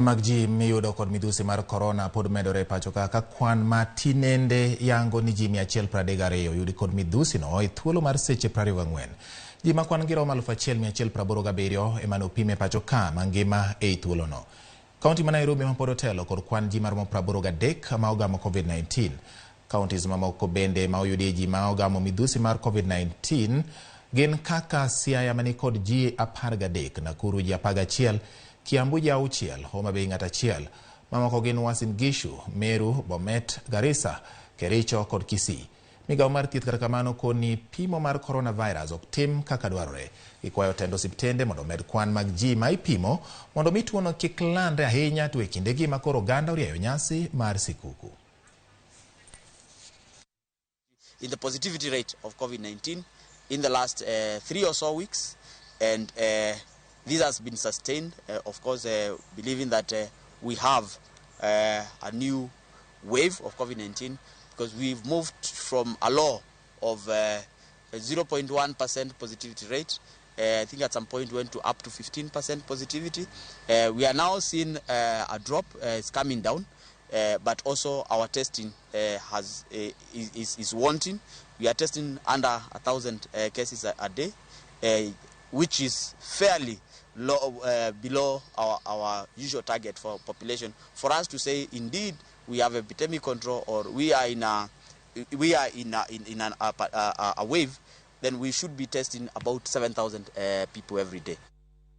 Mag ji miyudo kod midhusi mar korona pod medore pacho ka kwan matinende yango ni ji 132 yudi kod midhusi no e thuolo mar seche 24. Ji ma kwan giromo 1187 ema nopime pacho ka mangima e thuolo no. Kaunti ma Nairobi ma pod otelo kod kwan ji maromo 83 ma ogamo COVID-19. Kauntis mamoko bende ma oyudie ji ma ogamo midhusi mar COVID-19 gin kaka Siaya mani kod ji 13, Nakuru ji 11, Kiambu ji 6, Homa Bay ng'at 1, mamoko gin Uasin Gishu, Meru, Bomet, Garissa, Kericho kod Kisii. Migawo mar thieth kata kamano koni pimo mar coronavirus ok tim kaka dwarore. Ikwayo tend osiptende mondo med kwan mag ji ma ipimo mondo mi tuono kik landre ahinya to e kindegi ma koro oganda orieyo nyasi mar sikuku. In the positivity rate of COVID-19 in the last 3 or so weeks, and this has been sustained, of course, believing that we have a new wave of COVID-19, because we've moved from a low of 0.1% positivity rate. I think at some point went to up to 15% positivity. We are now seeing a drop. It's coming down, but also our testing is wanting. We are testing under 1,000 cases a day, which is fairly low, below our usual target for population. For us to say indeed we have epidemic control, or we are in a wave, then we should be testing about 7,000 people every day.